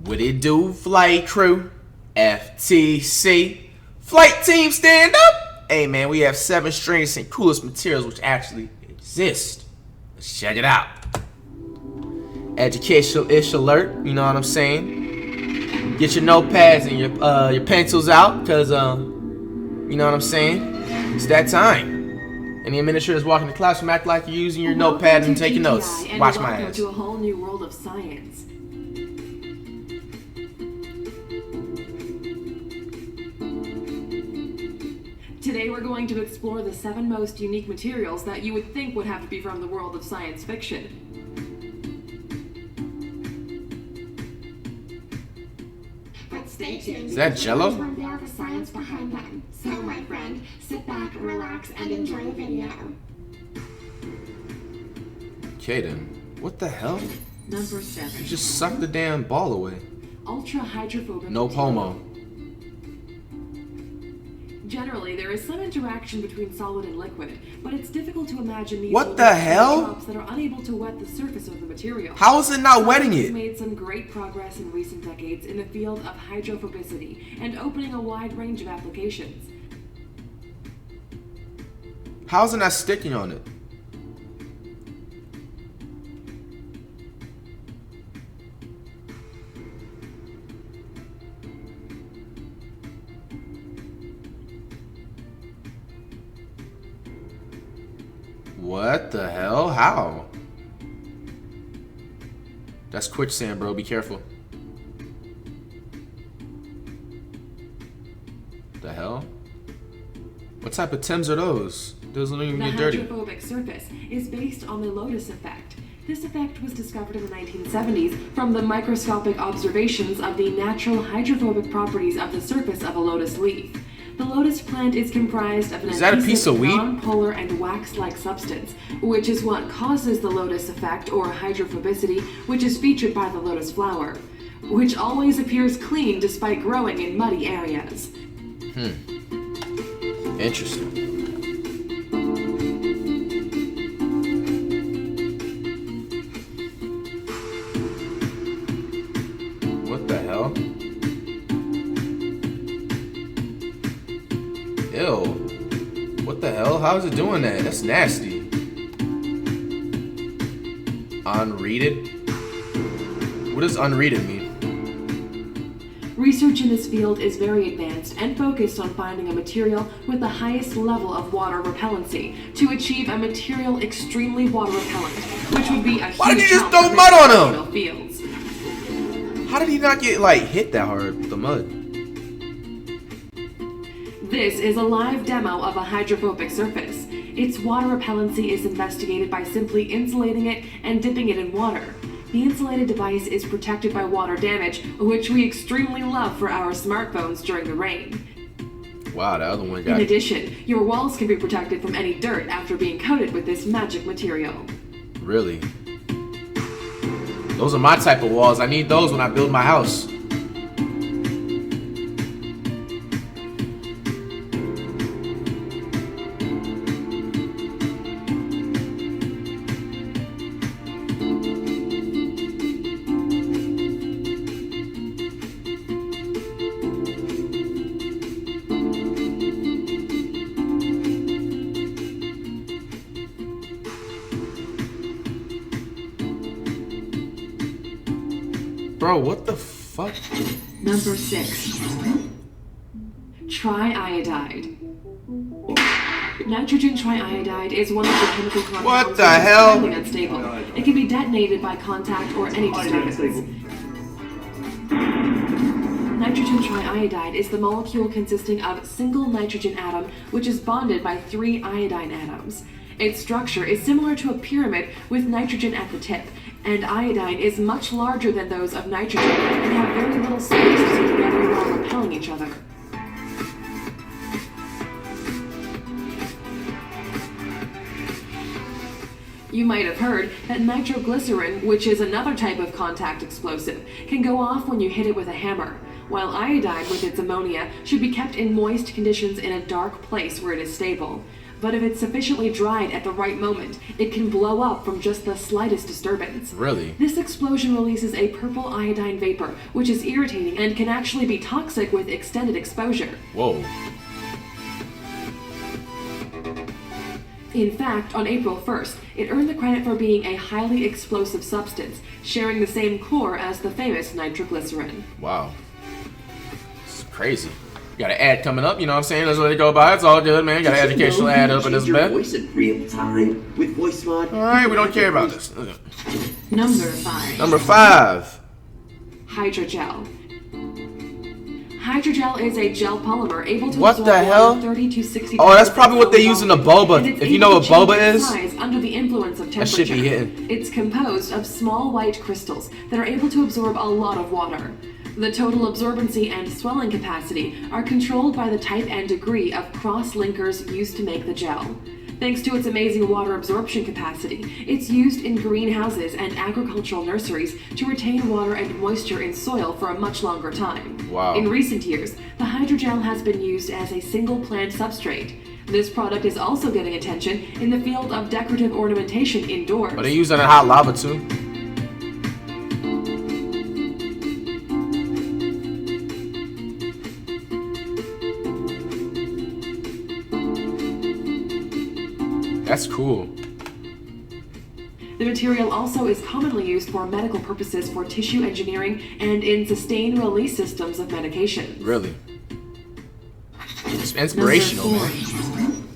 What it do, flight crew? FTC. Flight team, stand up! Hey man, we have 7 strangest and coolest materials which actually exist. Let's check it out. Educational-ish alert, you know what I'm saying? Get your notepads and your pencils out, because you know what I'm saying? It's that time. Any administrators walking the classroom act like you're using your notepad and taking notes. Watch my ass. To a whole new world of science. Today we're going to explore the 7 most unique materials that you would think would have to be from the world of science fiction. But stay tuned. Is that Jello? To unveil the science behind them. So, my friend, sit back, relax, and enjoy the video. Okay then. What the hell? Number 7. You just sucked the damn ball away. Ultra hydrophobic. No homo. Generally, there is some interaction between solid and liquid, but it's difficult to imagine these What the hell? drops that are unable to wet the surface of the material. How is it not wetting Science it? has made some great progress in recent decades in the field of hydrophobicity and opening a wide range of applications. How is it not sticking on it? What the hell? How? That's quicksand, bro. Be careful. The hell? What type of Timbs are those? Those don't even get dirty. The hydrophobic surface is based on the lotus effect. This effect was discovered in the 1970s from the microscopic observations of the natural hydrophobic properties of the surface of a lotus leaf. The lotus plant is comprised of an adhesive, non-polar and wax-like substance, which is what causes the lotus effect or hydrophobicity, which is featured by the lotus flower, which always appears clean despite growing in muddy areas. Interesting. What the hell? Ew. What the hell? How is it doing that? That's nasty. Unreaded? What does unreaded mean? Research in this field is very advanced and focused on finding a material with the highest level of water repellency to achieve a material extremely water repellent, which would be a huge Why did you just help throw for mud on him? fields. How did he not get, like, hit that hard with the mud? This is a live demo of a hydrophobic surface. Its water repellency is investigated by simply insulating it and dipping it in water. The insulated device is protected by water damage, which we extremely love for our smartphones during the rain. Wow, the other one got... In addition, your walls can be protected from any dirt after being coated with this magic material. Really? Those are my type of walls. I need those when I build my house. Bro, what the fuck? Number 6. Triiodide. Nitrogen triiodide is one of the chemical compounds What the that is hell? highly unstable. It can be detonated by contact or any disturbance. Nitrogen triiodide is the molecule consisting of a single nitrogen atom which is bonded by 3 iodine atoms. Its structure is similar to a pyramid with nitrogen at the tip, and iodine is much larger than those of nitrogen and have very little space to stick together while repelling each other. You might have heard that nitroglycerin, which is another type of contact explosive, can go off when you hit it with a hammer, while iodine with its ammonia should be kept in moist conditions in a dark place where it is stable. but if it's sufficiently dried at the right moment, it can blow up from just the slightest disturbance. Really? This explosion releases a purple iodine vapor, which is irritating and can actually be toxic with extended exposure. Whoa. In fact, on April 1st, it earned the credit for being a highly explosive substance, sharing the same core as the famous nitroglycerin. Wow. It's crazy. You got an ad coming up, you know what I'm saying? That's what they go by. It's all good, man. Got an educational ad up in this bed. Voice in real time with voice mod. Alright, we don't care about this. Number 5. Number 5. Hydrogel. Hydrogel is a gel polymer able to What absorb the hell? 30 to 60. Oh, that's probably what they use in the boba. And it's If you able know what to change boba its is, size under the influence of that temperature. should be hitting. It's composed of small white crystals that are able to absorb a lot of water. The total absorbency and swelling capacity are controlled by the type and degree of cross-linkers used to make the gel. Thanks to its amazing water absorption capacity, it's used in greenhouses and agricultural nurseries to retain water and moisture in soil for a much longer time. Wow. In recent years, the hydrogel has been used as a single plant substrate. This product is also getting attention in the field of decorative ornamentation indoors. but they use it in hot lava too. That's cool. The material also is commonly used for medical purposes for tissue engineering and in sustained release systems of medications. Really. It's inspirational, Number man.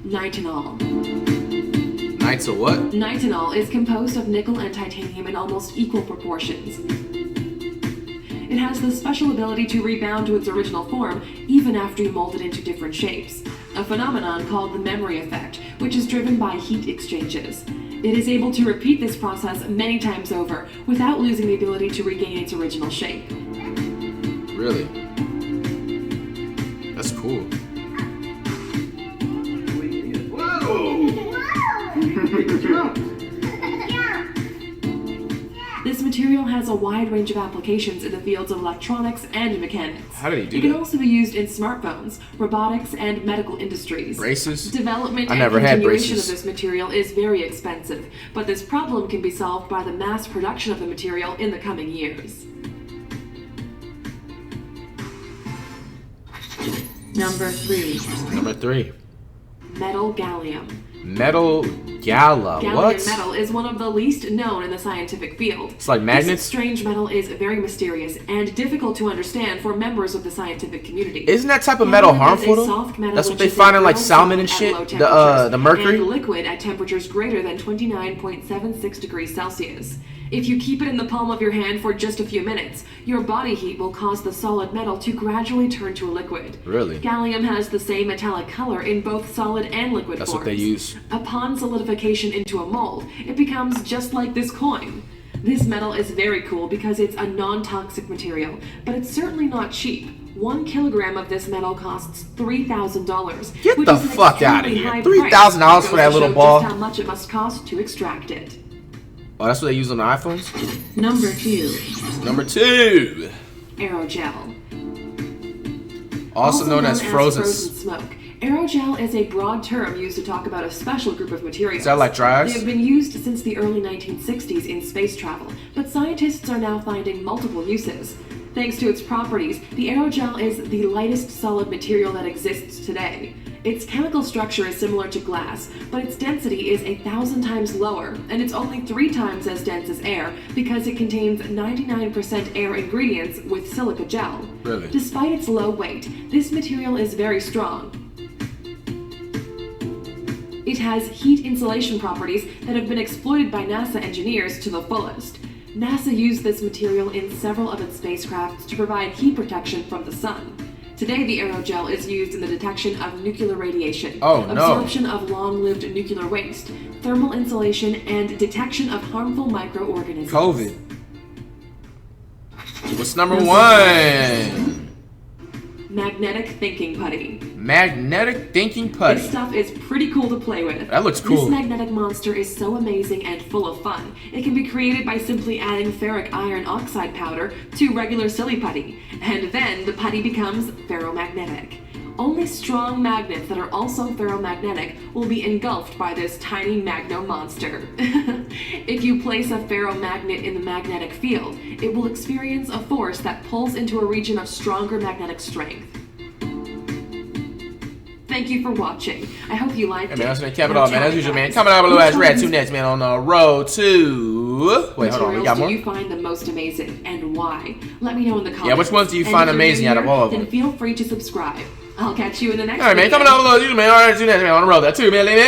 4. Nitinol. Nights of what? Nitinol is composed of nickel and titanium in almost equal proportions. It has the special ability to rebound to its original form even after you mold it into different shapes, a phenomenon called the memory effect, which is driven by heat exchanges. It is able to repeat this process many times over without losing the ability to regain its original shape. Really? That's cool. This material has a wide range of applications in the fields of electronics and mechanics. How did he do It can that? also be used in smartphones, robotics, and medical industries. Braces? Development I and never had continuation braces. of this material is very expensive, but this problem can be solved by the mass production of the material in the coming years. Number 3. Number 3. Metal gallium. Metal gala. Gallium What? metal is one of the least known in the scientific field. It's like magnets? This strange metal is very mysterious and difficult to understand for members of the scientific community. Isn't that type of metal Gallium harmful is a though? soft metal That's what which they is find in like very salmon and soft at shit. low The temperatures mercury. and liquid at temperatures greater than 29.76 degrees Celsius. If you keep it in the palm of your hand for just a few minutes, your body heat will cause the solid metal to gradually turn to a liquid. Really? Gallium has the same metallic color in both solid and liquid That's forms. what they use. Upon solidification into a mold, it becomes just like this coin. This metal is very cool because it's a non-toxic material, but it's certainly not cheap. 1 kilogram of this metal costs $3,000. Get which the is an fuck outta extremely here. high $3,000 price. for that It goes to little show ball? Just how much it must cost to extract it. Oh, that's what they use on the iPhones? Number 2. Number 2. Aerogel. Also known as frozen. smoke. Aerogel is a broad term used to talk about a special group of materials. Is that like dry ice? They have been used since the early 1960s in space travel, but scientists are now finding multiple uses. Thanks to its properties, the aerogel is the lightest solid material that exists today. Its chemical structure is similar to glass, but its density is 1,000 times lower, and it's only 3 times as dense as air because it contains 99% air ingredients with silica gel. Really? Despite its low weight, this material is very strong. It has heat insulation properties that have been exploited by NASA engineers to the fullest. NASA used this material in several of its spacecrafts to provide heat protection from the sun. Today, the aerogel is used in the detection of nuclear radiation, Oh, no. absorption of long-lived nuclear waste, thermal insulation, and detection of harmful microorganisms. COVID. What's number 1? Magnetic thinking putty. Magnetic thinking This putty. stuff is pretty cool to play with. That looks cool. This magnetic monster is so amazing and full of fun. It can be created by simply adding ferric iron oxide powder to regular silly putty, and then the putty becomes ferromagnetic. Only strong magnets that are also ferromagnetic will be engulfed by this tiny magno monster. If you place a ferromagnet in the magnetic field, it will experience a force that pulls into a region of stronger magnetic strength. Thank you for watching. I hope you liked it. Hey man, that's gonna cap it off, man. As usual, man. Coming out below as Rat 2 next, man, on the road to. Wait, hold on. We got more. Do you find the most amazing and why? Let me know in the comments. Yeah, which ones do you find amazing out of all of them? Then feel free to subscribe. I'll catch you in the next All right, man. video. Coming out below as usual, man. Rat 2 next, man, on the road. That 2 million.